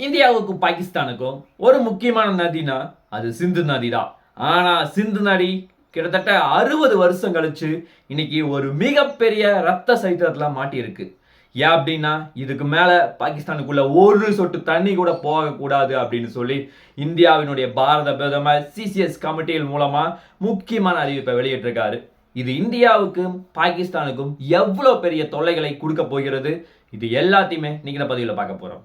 இந்தியாவுக்கும் பாகிஸ்தானுக்கும் ஒரு முக்கியமான நதினா அது சிந்து நதி தான். ஆனா சிந்து நதி கிட்டத்தட்ட 60 வருஷம் கழிச்சு இன்னைக்கு ஒரு மிகப்பெரிய ரத்த சைத்திரத்துல மாட்டி இருக்கு. ஏன் அப்படின்னா இதுக்கு மேல பாகிஸ்தானுக்குள்ள ஒரு சொட்டு தண்ணி கூட போகக்கூடாது அப்படின்னு சொல்லி இந்தியாவினுடைய பாரத பிரதமர் சிசிஎஸ் கமிட்டியின் மூலமா முக்கியமான அறிவிப்பை வெளியிட்டிருக்காரு. இது இந்தியாவுக்கும் பாகிஸ்தானுக்கும் எவ்வளவு பெரிய தொல்லைகளை கொடுக்க போகிறது, இது எல்லாத்தையுமே இன்னைக்கு இந்த பதிவில் பார்க்க போறோம்.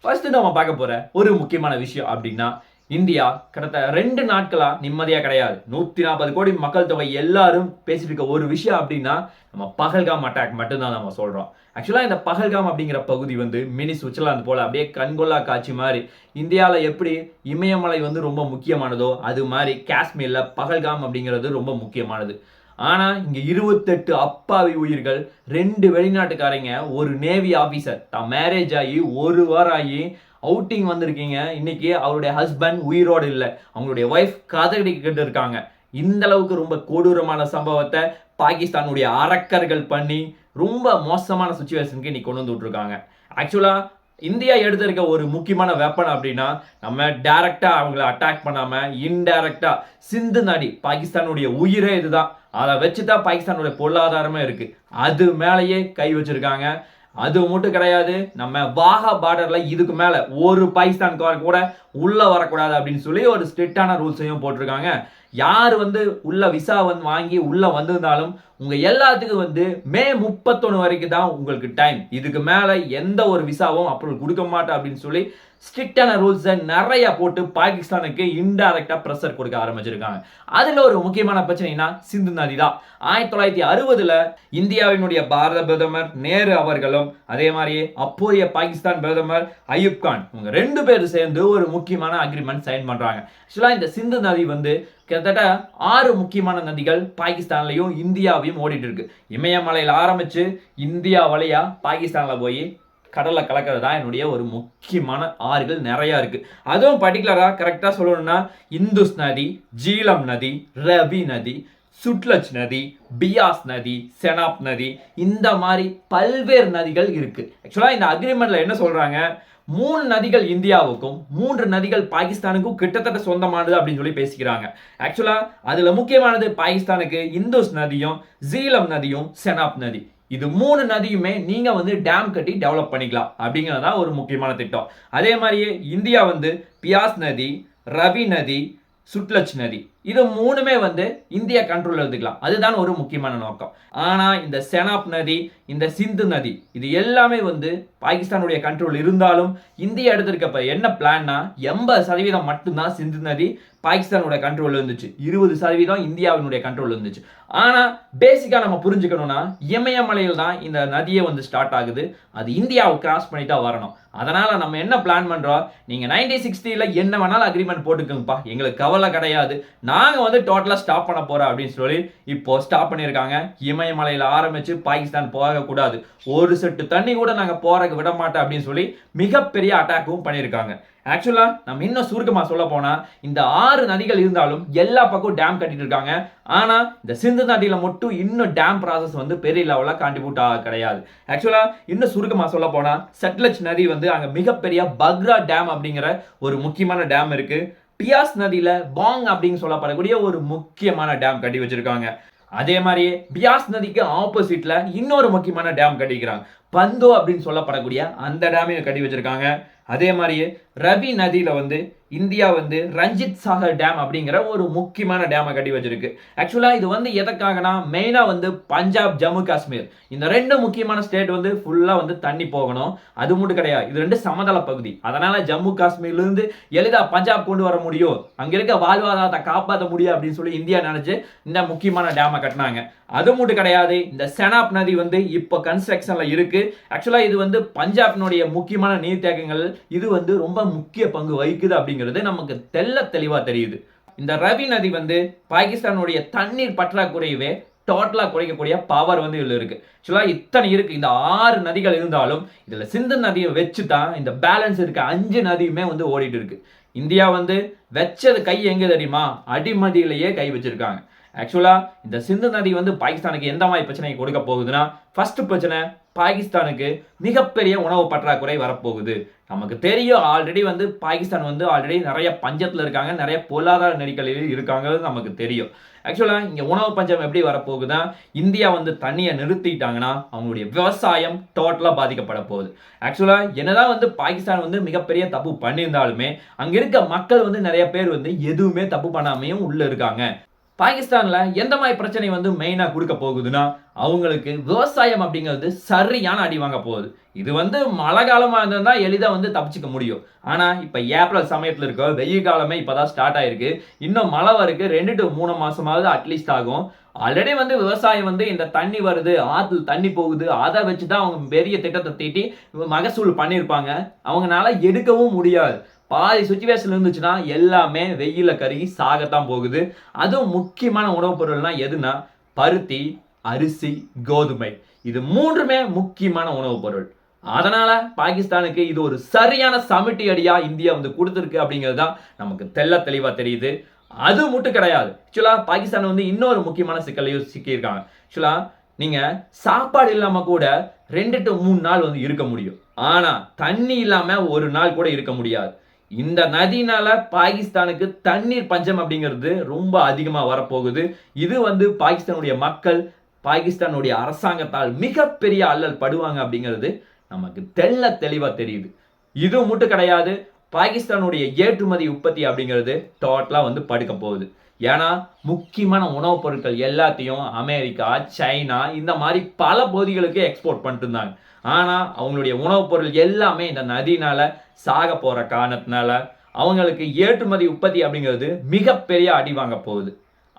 ஃபர்ஸ்ட் நம்ம பார்க்க போற ஒரு முக்கியமான விஷயம் அப்படின்னா, இந்தியா கடந்த 2 நாட்களா நிம்மதியா கிடையாது. 140 கோடி மக்கள் தொகை எல்லாரும் பேசிட்டு இருக்க ஒரு விஷயம் அப்படின்னா நம்ம பகல்காம் அட்டாக் மட்டும்தான் நம்ம சொல்றோம். ஆக்சுவலா இந்த பகல்காம் அப்படிங்கிற பகுதி மினி சுவிட்சர்லாந்து போல அப்படியே கண்கொள்ளா காட்சி மாதிரி இந்தியாவில் எப்படி இமயமலை ரொம்ப முக்கியமானதோ அது மாதிரி காஷ்மீர்ல பகல்காம் அப்படிங்கிறது ரொம்ப முக்கியமானது. ஆனா இங்க 28 அப்பாவி உயிர்கள், 2 வெளிநாட்டுக்காரங்க, ஒரு நேவி ஆபீசர் தான் மேரேஜ் ஆகி 1 வாரம் ஆகி அவுட்டிங் வந்திருக்கீங்க. இன்னைக்கு அவருடைய ஹஸ்பண்ட் உயிரோடு இல்லை, அவங்களுடைய ஒய்ஃப் கதடிக்கிட்டு இருக்காங்க. இந்த அளவுக்கு ரொம்ப கொடூரமான சம்பவத்தை பாகிஸ்தானுடைய அரக்கர்கள் பண்ணி ரொம்ப மோசமான சுச்சுவேஷனுக்கு இன்னைக்கு கொண்டு வந்து விட்டுருக்காங்க. ஆக்சுவலா இந்தியா எடுத்திருக்க ஒரு முக்கியமான வெப்பன் அப்படின்னா நம்ம டைரக்டா அவங்களை அட்டாக் பண்ணாம இன்டைரக்டா சிந்து நதி, பாகிஸ்தானுடைய உயிரே இதுதான், அதை வச்சுதான் பாகிஸ்தானுடைய பொருளாதாரமே இருக்கு, அது மேலேயே கை வச்சிருக்காங்க. அது மட்டும் கிடையாது, நம்ம வாகா பார்டர்ல இதுக்கு மேல ஒரு பாகிஸ்தான்காரர் கூட உள்ள வரக்கூடாது அப்படின்னு சொல்லி ஒரு ஸ்ட்ரிக்டான ரூல்ஸையும் போட்டிருக்காங்க. யார் உள்ள விசா வாங்கி உள்ள வந்திருந்தாலும் உங்க எல்லாத்துக்கும் மே 31 வரைக்கும் தான் உங்களுக்கு டைம். இதுக்கு மேல எந்த ஒரு விசாவும் அப்ரூவல் கொடுக்க மாட்டேன் அப்படின்னு சொல்லி ஸ்ட்ரிக்டான ரூல்ஸை நிறைய போட்டு பாகிஸ்தானுக்கு இன்டைரக்டா பிரஷர் கொடுக்க ஆரம்பிச்சிருக்காங்க. அதுல ஒரு முக்கியமான பிரச்சனைனா சிந்து நதி தான். 1960 இந்தியாவினுடைய பாரத பிரதமர் நேரு அவர்களும் அதே மாதிரி அப்போதைய பாகிஸ்தான் பிரதமர் அயூப் கான் இவங்க 2 பேரும் சேர்ந்து ஒரு முக்கியமான அக்ரிமெண்ட் சைன் பண்றாங்க. ஆக்சுவலா இந்த சிந்து நதி கிட்டத்தட்ட 6 முக்கியமான நதிகள் பாகிஸ்தான்லயும் இந்தியாவையும் ஓடிட்டு இருக்கு. இமயமலையில ஆரம்பிச்சு இந்தியா வழியா பாகிஸ்தான்ல போய் கடல்ல கலக்கிறது தான் என்னுடைய ஒரு முக்கியமான ஆறுகள் நிறைய இருக்கு. அதுவும் பர்டிகுலரா கரெக்டா சொல்லணும்னா இந்துஸ் நதி, ஜீலம் நதி, ரவி நதி, சுட்லஜ் நதி, பியாஸ் நதி, செனாப் நதி, இந்த மாதிரி பல்வேறு நதிகள் இருக்கு. ஆக்சுவலா இந்த அக்ரிமெண்ட்ல என்ன சொல்றாங்க, 3 நதிகள் இந்தியாவுக்கும் 3 நதிகள் பாகிஸ்தானுக்கும் கிட்டத்தட்ட சொந்தமானது அப்படின்னு சொல்லி பேசிக்கிறாங்க. ஆக்சுவலா அதுல முக்கியமானது பாகிஸ்தானுக்கு இந்துஸ் நதியும் ஜீலம் நதியும் செனாப் நதி. இது 3 நதியுமே நீங்க டேம் கட்டி டெவலப் பண்ணிக்கலாம் அப்படிங்கிறதா ஒரு முக்கியமான திட்டம். அதே மாதிரியே இந்தியா பியாஸ் நதி, ரவி நதி, சுட்லஜ் நதி, இது 3மே இந்தியா கண்ட்ரோல்ல எடுத்துக்கலாம். அதுதான் ஒரு முக்கியமான நோக்கம். ஆனா இந்த செனாப் நதி, இந்த சிந்து நதி, இது எல்லாமே பாகிஸ்தானுடைய கண்ட்ரோல் இருந்தாலும் இந்தியா எடுத்திருக்கப்ப என்ன பிளான்னா 80% மட்டும்தான் சிந்து நதி பாகிஸ்தானோட கண்ட்ரோல் இருந்துச்சு, 20% இந்தியாவினுடைய கண்ட்ரோல் இருந்துச்சு. ஆனா பேசிக்கா நம்ம புரிஞ்சுக்கணும்னா இமயமலையில் தான் இந்த நதியை ஸ்டார்ட் ஆகுது, அது இந்தியாவை கிராஸ் பண்ணி தான் வரணும். அதனால நம்ம என்ன பிளான் பண்றோம், நீங்க 1960 என்ன வேணாலும் அக்ரிமெண்ட் போட்டுக்கோங்கப்பா, எங்களுக்கு கவலை கிடையாது, நாங்க டோட்டலா ஸ்டாப் பண்ண போறோம் அப்படின்னு சொல்லி இப்போ ஸ்டாப் பண்ணியிருக்காங்க. இமயமலையில ஆரம்பிச்சு பாகிஸ்தான் போக கூடாது, ஒரு செட்டு தண்ணி கூட நாங்க போறதுக்கு விட மாட்டோம் அப்படின்னு சொல்லி மிகப்பெரிய அட்டாக்கும் பண்ணியிருக்காங்க. ஆக்சுவலா நம்ம இன்னும் சுருக்கமா சொல்ல போனா இந்த 6 நதிகள் இருந்தாலும் எல்லா பக்கம் டேம் கட்டிட்டு இருக்காங்க. ஆனா இந்த சிந்து நதியில மட்டும் இன்னும் டேம் ப்ராசஸ் பெரிய லெவல்ல கான்ட்ரிபியூட் கிடையாது. ஆக்சுவலா இன்னும் சுருக்கமா சொல்ல போனா சட்லஜ் நதி அங்க மிகப்பெரிய பக்ரா டேம் அப்படிங்கிற ஒரு முக்கியமான டேம் இருக்கு. பியாஸ் நதியில பாங் அப்படின்னு சொல்லப்படக்கூடிய ஒரு முக்கியமான டேம் கட்டி வச்சிருக்காங்க. அதே மாதிரி பியாஸ் நதிக்கு ஆப்போசிட்ல இன்னொரு முக்கியமான டேம் கட்டிக்கிறாங்க, பந்தோ அப்படின்னு சொல்லப்படக்கூடிய அந்த டேமையும் கட்டி வச்சிருக்காங்க. அதே மாதிரியே ரவி நதியில இந்தியா ரஞ்சித் சாகர் டேம் அப்படிங்கிற ஒரு முக்கியமான டேமை கட்டி வச்சிருக்கு. ஆக்சுவலா இது எதற்காகனா மெயினா பஞ்சாப், ஜம்மு காஷ்மீர் இந்த 2 முக்கியமான ஸ்டேட் ஃபுல்லா தண்ணி போகணும். அது மட்டும் கிடையாது, இது 2 சமதள பகுதி, அதனால ஜம்மு காஷ்மீர்ல இருந்து எளிதா பஞ்சாப் கொண்டு வர முடியும், அங்க இருக்க வாழ்வாதாரத்தை காப்பாற்ற முடியும் அப்படின்னு சொல்லி இந்தியா நினைச்சு இந்த முக்கியமான டேமை கட்டினாங்க. அது மட்டும் கிடையாது, இந்த செனாப் நதி இப்போ கன்ஸ்ட்ரக்ஷன்ல இருக்கு. ஆக்சுவலா இது பஞ்சாபினுடைய முக்கியமான நீர்த்தேக்கங்கள் இது ரொம்ப முக்கிய பங்கு வகிக்குது அப்படிங்கிறது நமக்கு தெளிவா தெரியுது. இந்த ரவி நதி பாகிஸ்தானுடைய தண்ணீர் பற்றாக்குறையவே டோட்டலா குறைக்கக்கூடிய பவர் இதுல இருக்கு. ஆக்சுவலா இத்தனை இருக்கு, இந்த 6 நதிகள் இருந்தாலும் இதுல சிந்து நதியை வச்சு தான் இந்த பேலன்ஸ் இருக்க 5 நதியுமே ஓடிட்டு இருக்கு. இந்தியா வச்சது கை எங்க தெரியுமா, அடிமதியிலேயே கை வச்சிருக்காங்க. ஆக்சுவலா இந்த சிந்து நதி பாகிஸ்தானுக்கு எந்த மாதிரி பிரச்சனை கொடுக்க போகுதுன்னா, ஃபர்ஸ்ட் பிரச்சனை பாகிஸ்தானுக்கு மிகப்பெரிய உணவு பற்றாக்குறை வரப்போகுது. நமக்கு தெரியும் ஆல்ரெடி வந்து பாகிஸ்தான் வந்து ஆல்ரெடி நிறைய பஞ்சத்துல இருக்காங்க, நிறைய பொருளாதார நெருக்கடியில் இருக்காங்கிறது நமக்கு தெரியும். ஆக்சுவலா இங்க உணவு பஞ்சம் எப்படி வரப்போகுதா, இந்தியா வந்து தண்ணியை நிறுத்திட்டாங்கன்னா அவங்களுடைய விவசாயம் டோட்டலா பாதிக்கப்பட போகுது. ஆக்சுவலா என்னதான் வந்து பாகிஸ்தான் வந்து மிகப்பெரிய தப்பு பண்ணியிருந்தாலுமே அங்க இருக்க மக்கள் வந்து நிறைய பேர் வந்து எதுவுமே தப்பு பண்ணாமையும் உள்ள இருக்காங்க. பாகிஸ்தான்ல எந்த மாதிரி பிரச்சனை வந்து மெயினா கொடுக்க போகுதுன்னா, அவங்களுக்கு விவசாயம் அப்படிங்கிறது சரியான அடி வாங்க போகுது. இது வந்து மழை காலமா இருந்தா எளிதா வந்து தப்பிச்சுக்க முடியும். ஆனா இப்ப ஏப்ரல் சமயத்துல இருக்க வெயில் காலமே இப்பதான் ஸ்டார்ட் ஆயிருக்கு. இன்னும் மழை வரக்கு 2 to 3 மாசமாவது அட்லீஸ்ட் ஆகும். ஆல்ரெடி வந்து விவசாயம் வந்து இந்த தண்ணி வருது, ஆத்துல தண்ணி போகுது, அதை வச்சுதான் அவங்க பெரிய திட்டத்தை தீட்டி மகசூல் பண்ணியிருப்பாங்க. அவங்களால எடுக்கவும் முடியாது. பாதி சுச்சுவேஷன் இருந்துச்சுன்னா எல்லாமே வெயில கருகி சாகத்தான் போகுது. அதுவும் முக்கியமான உணவுப் பொருள்லாம் எதுனா பருத்தி, அரிசி, கோதுமை. இது மூன்றுமே முக்கியமான உணவுப் பொருள். அதனால பாகிஸ்தானுக்கு இது ஒரு சரியான சமிட்டி அடியா இந்தியா வந்து கொடுத்திருக்கு அப்படிங்கிறது தான் நமக்கு தெளிவா தெரியுது. அது மட்டும் கிடையாது. ஆக்சுவலா பாகிஸ்தான் வந்து இன்னொரு முக்கியமான சிக்கலையும் சிக்கியிருக்காங்க. ஆக்சுவலா நீங்க சாப்பாடு இல்லாம கூட 2 to 3 நாள் வந்து இருக்க முடியும். ஆனா தண்ணி இல்லாம ஒரு நாள் கூட இருக்க முடியாது. இந்த நதினால பாகிஸ்தானுக்கு தண்ணீர் பஞ்சம் அப்படிங்கிறது ரொம்ப அதிகமா வரப்போகுது. இது வந்து பாகிஸ்தானுடைய மக்கள், பாகிஸ்தானுடைய அரசாங்கத்தால் மிகப்பெரிய அல்லல் படுவாங்க அப்படிங்கிறது நமக்கு தெளிவா தெரியுது. இது மட்டும் கிடையாது. பாகிஸ்தானுடைய ஏற்றுமதி உற்பத்தி அப்படிங்கிறது டோட்டலா வந்து படுக்க போகுது. ஏன்னா முக்கியமான உணவுப் பொருட்கள் எல்லாத்தையும் அமெரிக்கா, சைனா இந்த மாதிரி பல பகுதிகளுக்கு எக்ஸ்போர்ட் பண்ணிட்டு இருந்தாங்க. ஆனா அவங்களுடைய உணவுப் பொருள் எல்லாமே இந்த நதினால சாக போற காரணத்தினால அவங்களுக்கு ஏற்றுமதி உற்பத்தி அப்படிங்கிறது மிகப்பெரிய அடி வாங்க போகுது.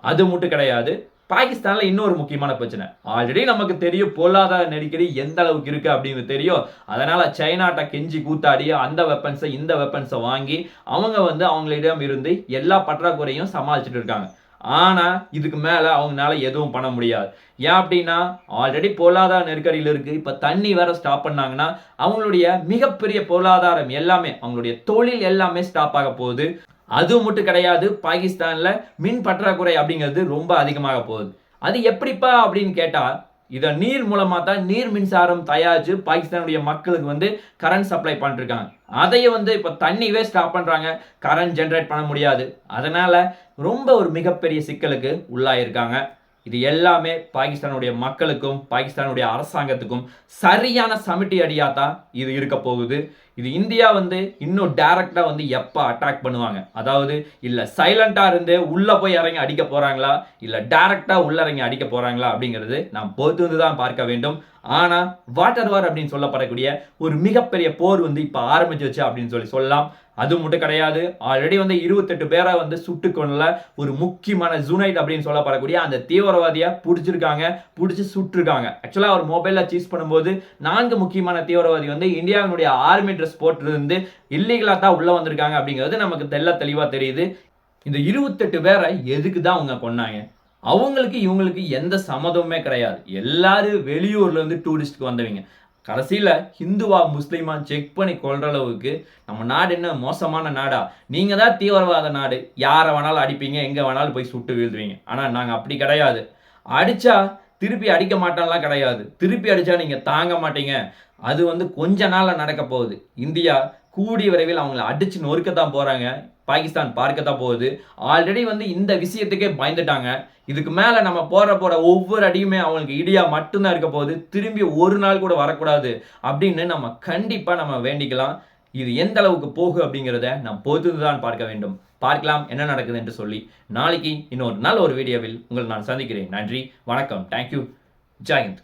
அது மட்டும் கிடையாது. பாகிஸ்தான்ல இன்னொரு முக்கியமான பிரச்சனை. ஆல்ரெடி நமக்கு தெரியும் பொருளாதார நெருக்கடி எந்த அளவுக்கு இருக்கு அப்படின்னு தெரியும். அதனால சைனாட்ட கெஞ்சி கூத்தாடி அந்த வெப்பன்ஸை இந்த வெப்பன்ஸை வாங்கி அவங்க வந்து அவங்களிடம் இருந்து எல்லா பற்றாக்குறையும் சமாளிச்சுட்டு இருக்காங்க. ஆனா இதுக்கு மேல அவங்களால எதுவும் பண்ண முடியாது. ஏன் அப்படின்னா ஆல்ரெடி பொருளாதார நெருக்கடியில் இருக்கு. இப்ப தண்ணி வேற ஸ்டாப் பண்ணாங்கன்னா அவங்களுடைய மிகப்பெரிய பொருளாதாரம் எல்லாமே, அவங்களுடைய தொழில் எல்லாமே ஸ்டாப் ஆக போகுது. அது மட்டும் கிடையாது. பாகிஸ்தான்ல மின் பற்றாக்குறை அப்படிங்கிறது ரொம்ப அதிகமாக போகுது. அது எப்படிப்பா அப்படின்னு கேட்டா, இத நீர் மூலமா தான் நீர் மின்சாரம் தயாரிச்சு பாகிஸ்தானுடைய மக்களுக்கு வந்து கரண்ட் சப்ளை பண்ணிருக்காங்க. அதையும் வந்து இப்ப தண்ணியவே ஸ்டாப் பண்றாங்க. கரண்ட் ஜெனரேட் பண்ண முடியாது. அதனால ரொம்ப ஒரு மிகப்பெரிய சிக்கலுக்கு உள்ளாயிருக்காங்க. இது எல்லாமே பாகிஸ்தானுடைய மக்களுக்கும் பாகிஸ்தானுடைய அரசாங்கத்துக்கும் சரியான சமிட்டி அடியா தான் இது இருக்க போகுது. இது இந்தியா வந்து இன்னும் டைரக்டா வந்து எப்ப அட்டாக் பண்ணுவாங்க, அதாவது இல்ல சைலண்டா இருந்து உள்ள போய் இறங்கி அடிக்க போறாங்களா, இல்ல டைரக்டா உள்ள இறங்கி அடிக்க போறாங்களா அப்படிங்கிறது நாம் பொறுத்து தான் பார்க்க வேண்டும். ஆனா வாட்டர் வார் அப்படின்னு சொல்லப்படக்கூடிய ஒரு மிகப்பெரிய போர் வந்து இப்ப ஆரம்பிச்சிருச்சு அப்படின்னு சொல்லலாம். அது மட்டும் கிடையாது. ஆல்ரெடி வந்து 28 பேரை வந்து சுட்டு கொள்ள ஒரு முக்கியமான ஜுனைத் அப்படின்னு சொல்லப்படக்கூடிய அந்த தீவிரவாதியை பிடிச்சிருக்காங்க, பிடிச்சி சுட்டிருக்காங்க. ஆக்சுவலா அவர் மொபைல்ல சீஸ் பண்ணும்போது 4 முக்கியமான தீவிரவாதி வந்து இந்தியாவினுடைய ஆர்மி ட்ரெஸ் போட்டிருந்து இல்லீகலா தான் உள்ள வந்திருக்காங்க அப்படிங்கிறது நமக்கு தெளிவா தெரியுது. இந்த 28 பேரை எதுக்கு தான் அவங்க கொன்னாங்க? அவங்களுக்கு இவங்களுக்கு எந்த சம்மதமுமே கிடையாது. எல்லாரும் வெளியூர்ல இருந்து டூரிஸ்ட்க்கு வந்தவங்க. கடைசியில ஹிந்துவா முஸ்லிமா செக் பண்ணி கொள்ற அளவுக்கு நம்ம நாடு என்ன மோசமான நாடா? நீங்க தான் தீவிரவாத நாடு. யாரை வேணாலும் அடிப்பீங்க, எங்க வேணாலும் போய் சுட்டு வீழ்த்துவீங்க. ஆனா நாங்க அப்படி கிடையாது. அடிச்சா திருப்பி அடிக்க மாட்டோம்லாம் கிடையாது. திருப்பி அடிச்சா நீங்க தாங்க மாட்டீங்க. அது வந்து கொஞ்ச நாள்ல நடக்க போகுது. இந்தியா கூடிய விரைவில் அவங்களை அடிச்சு நொறுக்கத்தான் போறாங்க. பாகிஸ்தான் பார்க்கத்தான் போகுது. ஆல்ரெடி வந்து இந்த விஷயத்துக்கே பயந்துட்டாங்க. இதுக்கு மேல நம்ம போற ஒவ்வொரு அடியுமே அவங்களுக்கு இடியா மட்டும்தான் இருக்க போகுது. திரும்பி ஒரு நாள் கூட வரக்கூடாது அப்படின்னு நம்ம கண்டிப்பா நம்ம வேண்டிக்கலாம். இது எந்த அளவுக்கு போகும் அப்படிங்கிறத நாம் பொறுத்துதான் பார்க்க வேண்டும். பார்க்கலாம் என்ன நடக்குது என்று சொல்லி நாளைக்கு இன்னொரு நல்ல ஒரு வீடியோவில் உங்களை நான் சந்திக்கிறேன். நன்றி, வணக்கம், தேங்க்யூ, ஜெய் ஹிந்த்.